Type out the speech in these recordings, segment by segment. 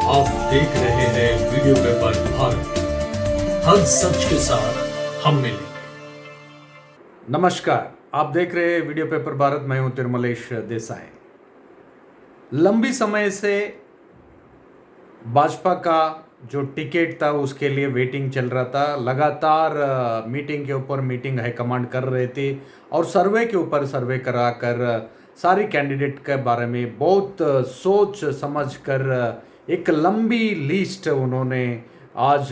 आप देख रहे हैं वीडियो पेपर भारत। हर सच के साथ हम मिलेंगे। नमस्कार, आप देख रहे हैं वीडियो पेपर भारत। मैं हूं तिरुमलेश देसाई। लंबी समय से भाजपा का जो टिकट था उसके लिए वेटिंग चल रहा था। लगातार मीटिंग के ऊपर मीटिंग हाईकमांड कर रहे थे और सर्वे के ऊपर सर्वे करा कर सारी कैंडिडेट के बारे में बहुत सोच समझ कर एक लंबी लिस्ट उन्होंने आज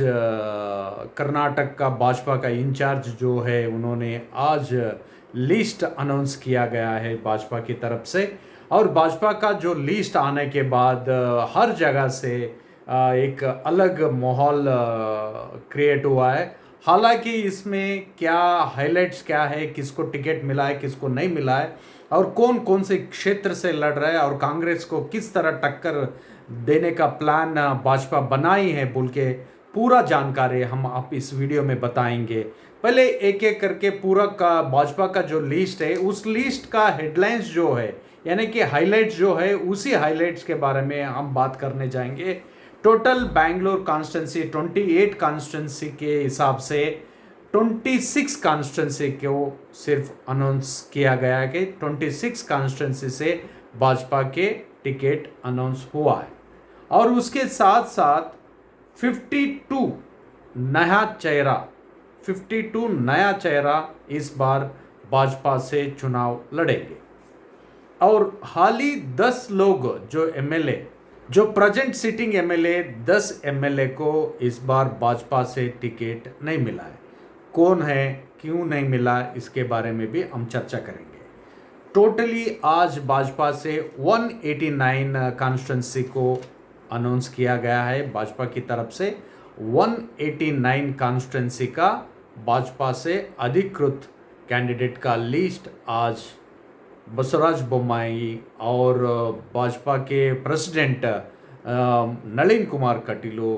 कर्नाटक का भाजपा का इंचार्ज जो है उन्होंने आज लिस्ट अनाउंस किया गया है भाजपा की तरफ से। और भाजपा का जो लिस्ट आने के बाद हर जगह से एक अलग माहौल क्रिएट हुआ है। हालांकि इसमें क्या हाइलाइट्स क्या है, किसको टिकट मिला है किसको नहीं मिला है और कौन कौन से क्षेत्र से लड़ रहा है और कांग्रेस को किस तरह टक्कर देने का प्लान भाजपा बनाई है बोल के पूरा जानकारी हम आप इस वीडियो में बताएंगे। पहले एक एक करके पूरा का भाजपा का जो लिस्ट है उस लिस्ट का हेडलाइंस जो है यानी कि हाइलाइट्स जो है उसी हाइलाइट्स के बारे में हम बात करने जाएंगे। टोटल बैंगलोर कॉन्स्टिट्यूंसी 28 कॉन्स्टिट्यूंसी के हिसाब से 26 कॉन्स्टिट्यूंसी को सिर्फ अनाउंस किया गया है कि 26 कॉन्स्टिट्यूंसी से भाजपा के टिकट अनाउंस हुआ है। और उसके साथ साथ 52 नया चेहरा इस बार भाजपा से चुनाव लड़ेंगे। और हाल ही 10 लोग जो एमएलए जो प्रेजेंट सिटिंग एमएलए 10 एमएलए को इस बार भाजपा से टिकट नहीं मिला है। कौन है, क्यों नहीं मिला, इसके बारे में भी हम चर्चा करेंगे। टोटली आज भाजपा से 189 कॉन्स्टिट्यूंसी को अनाउंस किया गया है। भाजपा की तरफ से 189 कॉन्स्टिट्यूंसी का भाजपा से अधिकृत कैंडिडेट का लिस्ट आज बसवराज बोम्माई और भाजपा के प्रेसिडेंट नलिन कुमार कटीलो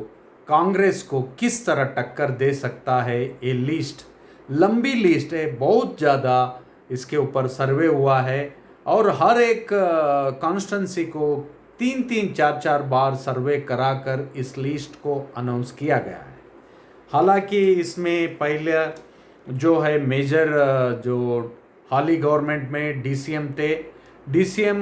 कांग्रेस को किस तरह टक्कर दे सकता है। ये लिस्ट लंबी लिस्ट है, बहुत ज़्यादा इसके ऊपर सर्वे हुआ है और हर एक कॉन्स्टिट्यूंसी को 3-4 बार सर्वे कराकर इस लिस्ट को अनाउंस किया गया है। हालांकि इसमें पहले जो है मेजर जो हाल ही गवर्नमेंट में डीसीएम थे, डीसीएम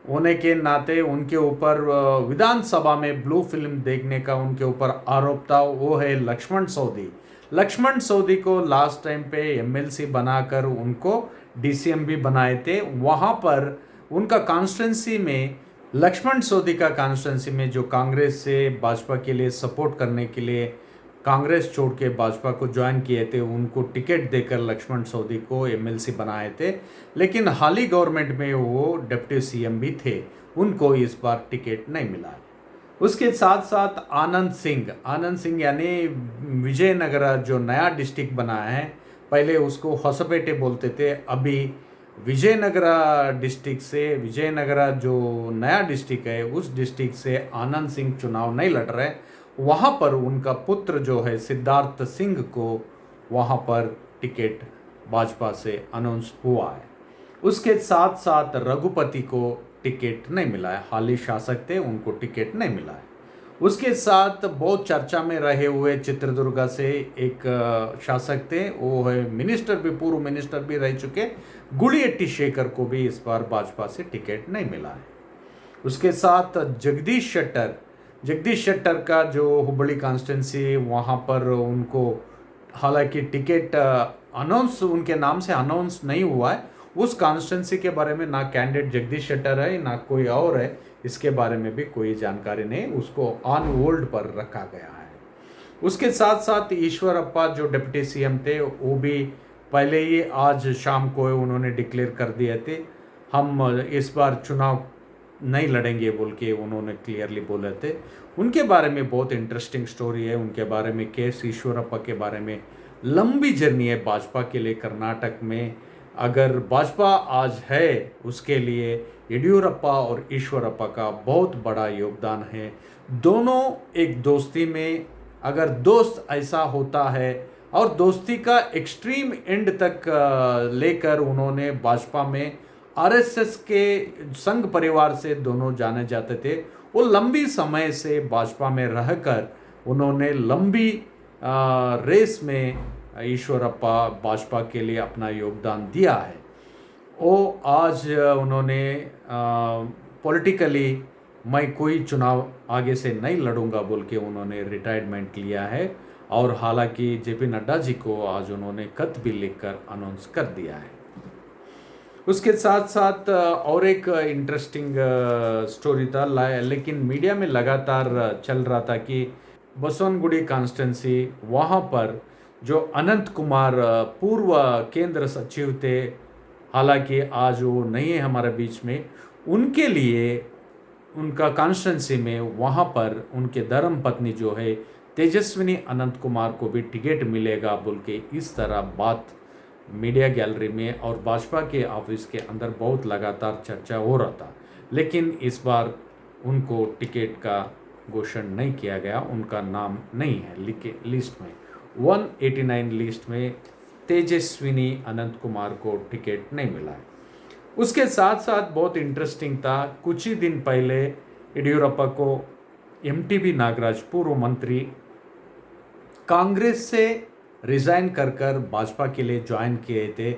होने के नाते उनके ऊपर विधानसभा में ब्लू फिल्म देखने का उनके ऊपर आरोप था। वो है लक्ष्मण सौदी। लक्ष्मण सौदी को लास्ट टाइम पे एमएलसी बनाकर उनको डीसीएम भी बनाए थे। वहाँ पर उनका कॉन्स्टिट्यूंसी में लक्ष्मण सौदी का कॉन्स्टिट्यूंसी में जो कांग्रेस से भाजपा के लिए सपोर्ट करने के लिए कांग्रेस छोड़ के भाजपा को ज्वाइन किए थे, उनको टिकट देकर लक्ष्मण सौदी को एमएलसी बनाए थे। लेकिन हाल ही गवर्नमेंट में वो डिप्टी सीएम भी थे, उनको इस बार टिकट नहीं मिला। उसके साथ साथ आनंद सिंह यानी विजयनगरा जो नया डिस्ट्रिक्ट बनाया है, पहले उसको होसपेटे बोलते थे, अभी विजयनगरा डिस्ट्रिक्ट से विजयनगरा जो नया डिस्ट्रिक्ट है उस डिस्ट्रिक्ट से आनंद सिंह चुनाव नहीं लड़ रहे। वहाँ पर उनका पुत्र जो है सिद्धार्थ सिंह को वहाँ पर टिकट भाजपा से अनाउंस हुआ है। उसके साथ साथ रघुपति को टिकट नहीं मिला है, हाल ही शासक थे, उनको टिकट नहीं मिला है। उसके साथ बहुत चर्चा में रहे हुए चित्रदुर्गा से एक शासक थे, वो है मिनिस्टर भी, पूर्व मिनिस्टर भी रह चुके गुड़ियट्टी शेखर को भी इस बार भाजपा से टिकट नहीं मिला है। उसके साथ जगदीश शेट्टर का जो हुबली कॉन्स्टिट्यूंसी वहाँ पर उनको हालांकि टिकट अनाउंस उनके नाम से अनाउंस नहीं हुआ है। उस कॉन्स्टिट्यूंसी के बारे में ना कैंडिडेट जगदीश शेट्टर है ना कोई और है, इसके बारे में भी कोई जानकारी नहीं, उसको ऑन होल्ड पर रखा गया है। उसके साथ साथ ईश्वरप्पा जो डिप्टी सीएम थे वो भी पहले ही आज शाम को उन्होंने डिक्लेयर कर दिए थे, हम इस बार चुनाव नहीं लड़ेंगे बोल के उन्होंने क्लियरली बोले थे। उनके बारे में बहुत इंटरेस्टिंग स्टोरी है, उनके बारे में केस ईश्वरप्पा के बारे में लंबी जर्नी है भाजपा के लिए कर्नाटक में। अगर भाजपा आज है उसके लिए येडियुरप्पा और ईश्वरप्पा का बहुत बड़ा योगदान है। दोनों एक दोस्ती में, अगर दोस्त ऐसा होता है और दोस्ती का एक्सट्रीम एंड तक लेकर उन्होंने भाजपा में आरएसएस के संघ परिवार से दोनों जाने जाते थे, वो लंबी समय से भाजपा में रहकर उन्होंने लंबी रेस में ईश्वरप्पा भाजपा के लिए अपना योगदान दिया है। वो आज उन्होंने पॉलिटिकली मैं कोई चुनाव आगे से नहीं लड़ूंगा बोल के उन्होंने रिटायरमेंट लिया है। और हालांकि जेपी नड्डा जी को आज उन्होंने खत भी लिखकर अनाउंस कर दिया है। उसके साथ साथ और एक इंटरेस्टिंग स्टोरी था, लेकिन मीडिया में लगातार चल रहा था कि बसवनगुड़ी कॉन्स्टिट्यूंसी वहाँ पर जो अनंत कुमार पूर्व केंद्र सचिव थे, हालांकि आज वो नहीं है हमारे बीच में, उनके लिए उनका कॉन्स्टिट्यूंसी में वहाँ पर उनके धर्म पत्नी जो है तेजस्विनी अनंत कुमार को भी टिकट मिलेगा बोल के इस तरह बात मीडिया गैलरी में और भाजपा के ऑफिस के अंदर बहुत लगातार चर्चा हो रहा था। लेकिन इस बार उनको टिकट का घोषण नहीं किया गया, उनका नाम नहीं है लिस्ट में। 189 लिस्ट में तेजस्विनी अनंत कुमार को टिकट नहीं मिला है। उसके साथ साथ बहुत इंटरेस्टिंग था, कुछ ही दिन पहले येडियुरप्पा को एमटीबी नागराज पूर्व मंत्री कांग्रेस से रिजाइन कर भाजपा के लिए ज्वाइन किए थे।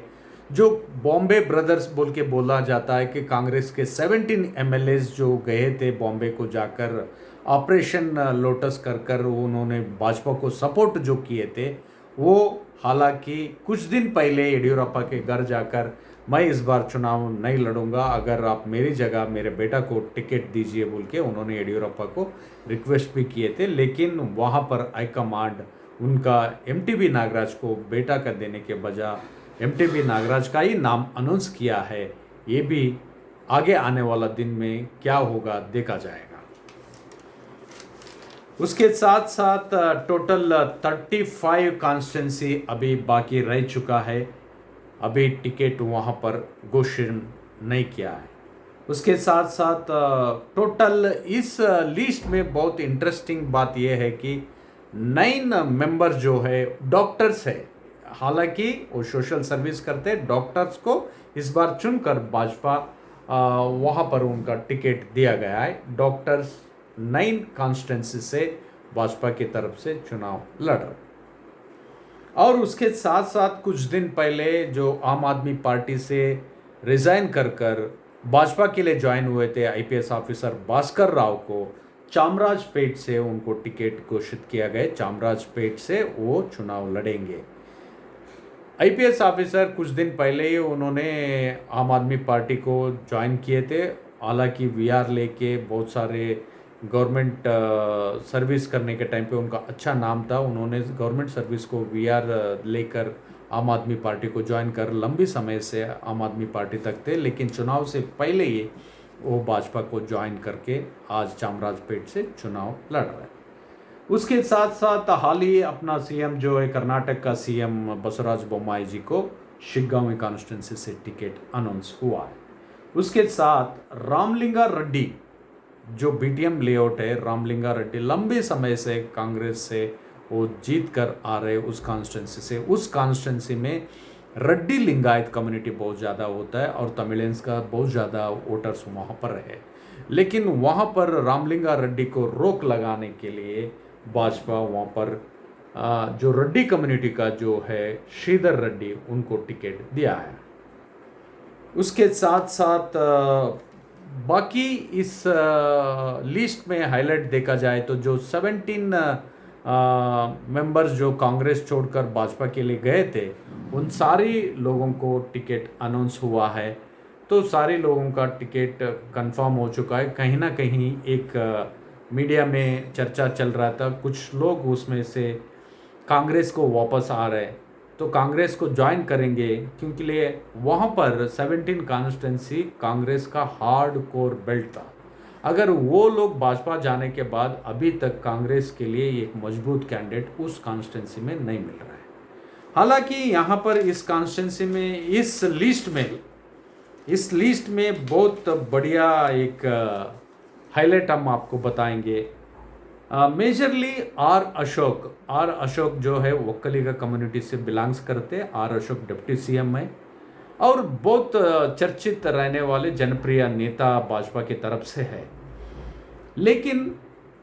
जो बॉम्बे ब्रदर्स बोल के बोला जाता है कि कांग्रेस के 17 एमएलएस जो गए थे बॉम्बे को जाकर ऑपरेशन लोटस कर उन्होंने भाजपा को सपोर्ट जो किए थे, वो हालांकि कुछ दिन पहले येडियुरप्पा के घर जाकर मैं इस बार चुनाव नहीं लड़ूंगा, अगर आप मेरी जगह मेरे बेटा को टिकट दीजिए बोल के उन्होंने येडियुरप्पा को रिक्वेस्ट भी किए थे। लेकिन वहाँ पर हाईकमांड उनका एमटीबी नागराज को बेटा का देने के बजाय एमटीबी नागराज का ही नाम अनाउंस किया है। ये भी आगे आने वाला दिन में क्या होगा देखा जाएगा। उसके साथ साथ टोटल 35 कॉन्स्टिट्यूंसी अभी बाकी रह चुका है, अभी टिकट वहाँ पर घोषण नहीं किया है। उसके साथ साथ टोटल इस लिस्ट में बहुत इंटरेस्टिंग बात यह है कि 9 मेंबर जो है डॉक्टर्स है, हालांकि वो सोशल सर्विस करते हैं, डॉक्टर्स को इस बार चुनकर भाजपा वहाँ पर उनका टिकट दिया गया है। डॉक्टर्स 9 कॉन्स्टिट्यूंसी से भाजपा की तरफ से चुनाव लड़ रहे। और उसके साथ साथ कुछ दिन पहले जो आम आदमी पार्टी से रिजाइन कर भाजपा के लिए ज्वाइन हुए थे आईपीएस ऑफिसर भास्कर राव को चामराजपेट से उनको टिकट घोषित किया गया। चामराजपेट से वो चुनाव लड़ेंगे। आईपीएस ऑफिसर कुछ दिन पहले ही उन्होंने आम आदमी पार्टी को ज्वाइन किए थे, हालांकि वीआर लेके बहुत सारे गवर्नमेंट सर्विस करने के टाइम पे उनका अच्छा नाम था, उन्होंने गवर्नमेंट सर्विस को वीआर लेकर आम आदमी पार्टी को ज्वाइन कर लंबी समय से आम आदमी पार्टी तक थे। लेकिन चुनाव से पहले ही वो भाजपा को ज्वाइन करके आज चामराजपेट से चुनाव लड़ रहे हैं। उसके साथ साथ हाल ही अपना सीएम जो है कर्नाटक का सीएम बसवराज बोम्माई जी को शिग्गांवी कॉन्स्टिट्यूंसी से टिकट अनाउंस हुआ है। उसके साथ रामलिंगा रेड्डी जो बीटीएम लेआउट है, रामलिंगा रेड्डी लंबे समय से कांग्रेस से वो जीत कर आ रहे उस कॉन्स्टिट्यूंसी से। उस कॉन्स्टिट्यूंसी में रेड्डी लिंगायत कम्युनिटी बहुत ज़्यादा होता है और तमिलियंस का बहुत ज़्यादा वोटर्स वहाँ पर है। लेकिन वहाँ पर रामलिंगा रेड्डी को रोक लगाने के लिए भाजपा वहाँ पर जो रेड्डी कम्युनिटी का जो है श्रीधर रेड्डी उनको टिकट दिया है। उसके साथ साथ बाकी इस लिस्ट में हाईलाइट देखा जाए तो जो 17 मेंबर्स जो कांग्रेस छोड़कर भाजपा के लिए गए थे उन सारी लोगों को टिकट अनाउंस हुआ है। तो सारे लोगों का टिकट कंफर्म हो चुका है। कहीं ना कहीं एक मीडिया में चर्चा चल रहा था, कुछ लोग उसमें से कांग्रेस को वापस आ रहे, तो कांग्रेस को ज्वाइन करेंगे क्योंकि लिए वहाँ पर 17 कॉन्स्टिट्यूंसी कांग्रेस का हार्ड कोर बेल्ट था। अगर वो लोग भाजपा जाने के बाद अभी तक कांग्रेस के लिए एक मजबूत कैंडिडेट उस कॉन्स्टिट्यूंसी में नहीं मिल रहा है। हालांकि यहाँ पर इस कॉन्स्टिट्यूंसी में इस लिस्ट में बहुत बढ़िया एक हाईलाइट हम आपको बताएंगे। मेजरली आर अशोक जो है वक्कलिगा कम्युनिटी से बिलोंग्स करते हैं। आर अशोक डिप्टी सीएम है और बहुत चर्चित रहने वाले जनप्रिय नेता भाजपा की तरफ से है। लेकिन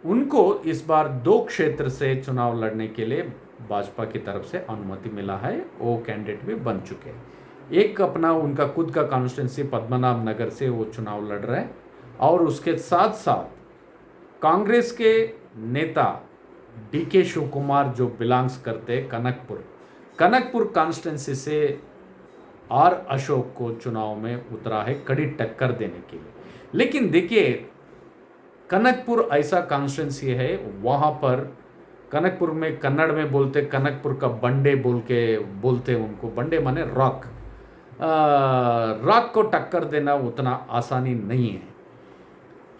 उनको इस बार 2 क्षेत्र से चुनाव लड़ने के लिए भाजपा की तरफ से अनुमति मिला है। वो कैंडिडेट भी बन चुके हैं। एक अपना उनका खुद का कॉन्स्टिट्यूंसी पद्मनाभ नगर से वो चुनाव लड़ रहे हैं और उसके साथ साथ कांग्रेस के नेता डीके शिव कुमार जो बिलोंग्स करते हैं कनकपुर कॉन्स्टिट्यूंसी से आर अशोक को चुनाव में उतरा है कड़ी टक्कर देने के लिए। लेकिन देखिए, कनकपुर ऐसा कॉन्स्टिट्यूंसी है, वहाँ पर कनकपुर में कन्नड़ में बोलते कनकपुर का बंडे बोलते उनको, बंडे माने रॉक को टक्कर देना उतना आसानी नहीं है।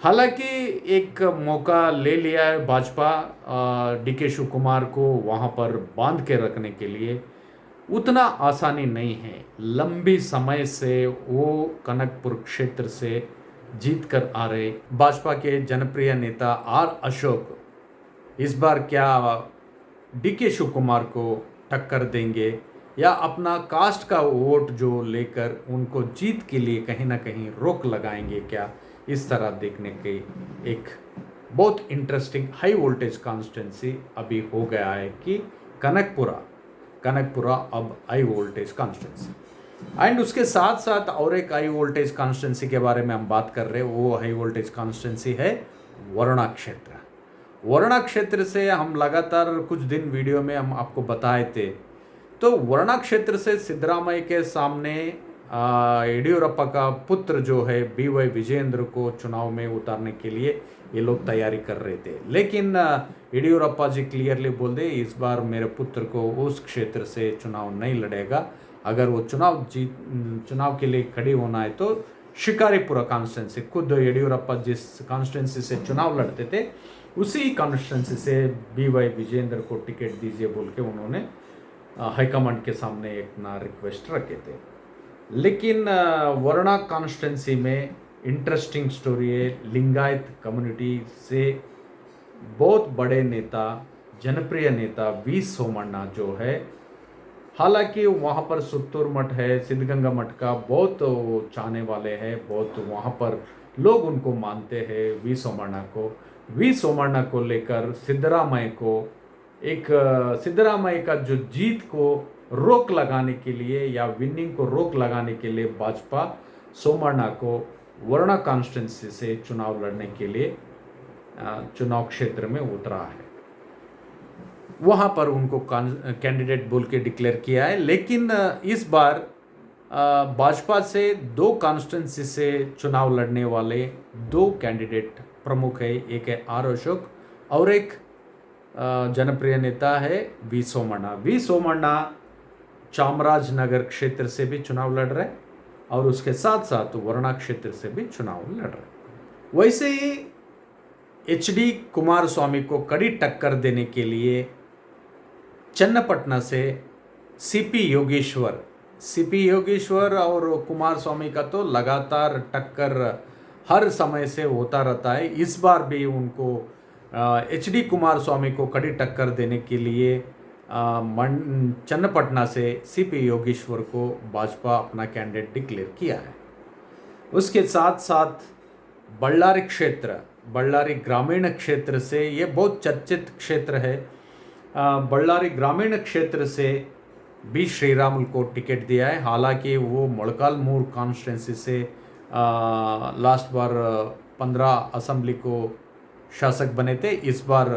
हालांकि एक मौका ले लिया है भाजपा डीके शिव कुमार को वहाँ पर बांध के रखने के लिए, उतना आसानी नहीं है। लंबी समय से वो कनकपुर क्षेत्र से जीत कर आ रहे भाजपा के जनप्रिय नेता आर अशोक इस बार क्या डीके शिव कुमार को टक्कर देंगे या अपना कास्ट का वोट जो लेकर उनको जीत के लिए कहीं ना कहीं रोक लगाएंगे क्या, इस तरह देखने के एक बहुत इंटरेस्टिंग हाई वोल्टेज कॉन्स्टिट्यूंसी अभी हो गया है कि कनकपुरा अब हाई वोल्टेज कॉन्स्टिट्यूंसी। एंड उसके साथ साथ और एक हाई वोल्टेज कॉन्स्टिट्यूंसी के बारे में हम बात कर रहे हैं, वो हाई वोल्टेज कॉन्स्टिट्यूंसी है वरुणा क्षेत्र। वरुणा क्षेत्र से हम लगातार कुछ दिन वीडियो में हम आपको बताए थे। तो वरुणा क्षेत्र से सिद्धरामैया के सामने येडियुरप्पा का पुत्र जो है BY विजेंद्र को चुनाव में उतारने के लिए ये लोग तैयारी कर रहे थे, लेकिन येडियुरप्पा जी क्लियरली बोल दे इस बार मेरे पुत्र को उस क्षेत्र से चुनाव नहीं लड़ेगा। अगर वो चुनाव के लिए खड़ी होना है तो शिकारीपुरा कॉन्स्टिट्यूंसी, खुद येडियुरप्पा जिस कॉन्स्टिट्यूंसी से चुनाव लड़ते थे उसी कॉन्स्टिट्यूंसी से BY विजेंद्र को टिकट दीजिए बोल के उन्होंने हाईकमांड के सामने एक ना रिक्वेस्ट रखे थे। लेकिन वरुणा कॉन्स्टिट्यूंसी में इंटरेस्टिंग स्टोरी है। लिंगायत कम्युनिटी से बहुत बड़े नेता, जनप्रिय नेता वी सोमण्णा जो है, हालांकि वहाँ पर सुत्तूर मठ है, सिद्धगंगा मठ का बहुत चाहने वाले हैं, बहुत वहाँ पर लोग उनको मानते हैं वी सोमण्णा को लेकर सिद्धरामैया का जो जीत को रोक लगाने के लिए या विनिंग को रोक लगाने के लिए भाजपा सोमण्णा को वरुणा कॉन्स्टिट्यूंसी से चुनाव लड़ने के लिए चुनाव क्षेत्र में उतरा है। वहाँ पर उनको कैंडिडेट बोल के डिक्लेयर किया है। लेकिन इस बार भाजपा से 2 कॉन्स्टिट्यूंसी से चुनाव लड़ने वाले 2 कैंडिडेट प्रमुख है। एक है आर अशोक और एक जनप्रिय नेता है वी सोमण्णा चामराजनगर क्षेत्र से भी चुनाव लड़ रहे और उसके साथ साथ वरुणा क्षेत्र से भी चुनाव लड़ रहे। वैसे ही HD कुमारस्वामी को कड़ी टक्कर देने के लिए चन्नपटना से CP योगेश्वर और कुमारस्वामी का तो लगातार टक्कर हर समय से होता रहता है। इस बार भी उनको HD कुमारस्वामी को कड़ी टक्कर देने के लिए चन्नपटना से CP योगेश्वर को भाजपा अपना कैंडिडेट डिक्लेयर किया है। उसके साथ साथ बಳ್ಳारी ग्रामीण क्षेत्र से, ये बहुत चर्चित क्षेत्र है, बಳ್ಳारी ग्रामीण क्षेत्र से बी श्रीरामुलु को टिकट दिया है। हालांकि वो मोळकाल्मूर कॉन्स्टिट्यूंसी से लास्ट बार 15 असेंबली को शासक बने थे। इस बार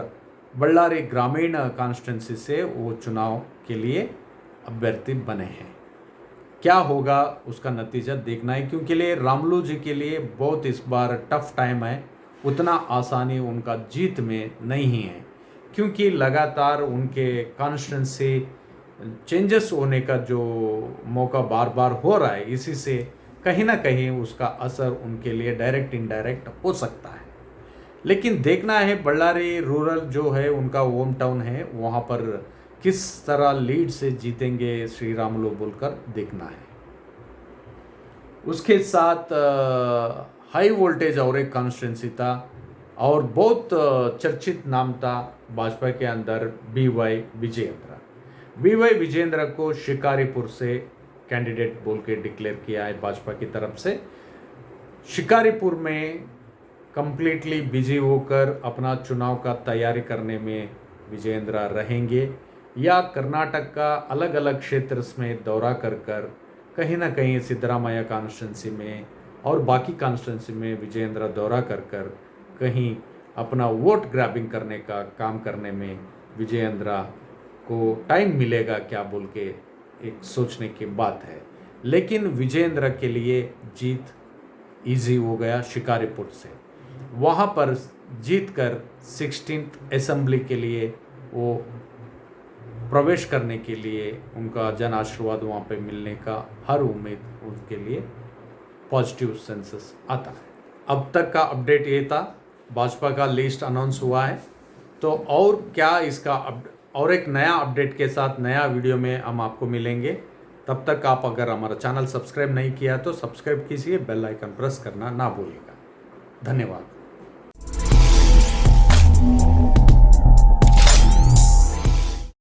बಳ್ಳारी ग्रामीण कॉन्स्टिट्यूंसी से वो चुनाव के लिए अभ्यर्थी बने हैं। क्या होगा उसका नतीजा देखना है, क्योंकि लिए रामुलु जी के लिए बहुत इस बार टफ टाइम है, उतना आसानी उनका जीत में नहीं है, क्योंकि लगातार उनके कॉन्स्टिट्यूंसी चेंजेस होने का जो मौका बार बार हो रहा है, इसी से कहीं ना कहीं उसका असर उनके लिए डायरेक्ट इनडायरेक्ट हो सकता है। लेकिन देखना है बಳ್ಳारी रूरल जो है उनका होम टाउन है, वहाँ पर किस तरह लीड से जीतेंगे श्रीरामुलु बोलकर देखना है। उसके साथ हाई वोल्टेज और एक कॉन्स्टिट्यूंसी था और बहुत चर्चित नाम था भाजपा के अंदर BY विजेंद्र को शिकारीपुर से कैंडिडेट बोल के डिक्लेयर किया है भाजपा की तरफ से। शिकारीपुर में कंप्लीटली बिजी होकर अपना चुनाव का तैयारी करने में विजयेंद्र रहेंगे, या कर्नाटक का अलग अलग क्षेत्र में दौरा कर कहीं ना कहीं सिद्धरामैया कॉन्स्टिट्यूंसी में और बाकी कॉन्स्टिट्यूंसी में विजयेंद्र दौरा कर कहीं अपना वोट ग्रैबिंग करने का काम करने में विजयेंद्र को टाइम मिलेगा क्या बोल के एक सोचने की बात है। लेकिन विजयेंद्र के लिए जीत इजी हो गया शिकारीपुर से, वहाँ पर जीत कर 16th असेंबली के लिए वो प्रवेश करने के लिए उनका जन आशीर्वाद वहाँ पे मिलने का हर उम्मीद उनके लिए पॉजिटिव सेंसेस आता है। अब तक का अपडेट ये था, भाजपा का लिस्ट अनाउंस हुआ है, तो और क्या इसका और एक नया अपडेट के साथ नया वीडियो में हम आपको मिलेंगे। तब तक आप अगर हमारा चैनल सब्सक्राइब नहीं किया तो सब्सक्राइब कीजिए, बेल आइकन प्रेस करना ना भूलिएगा। धन्यवाद।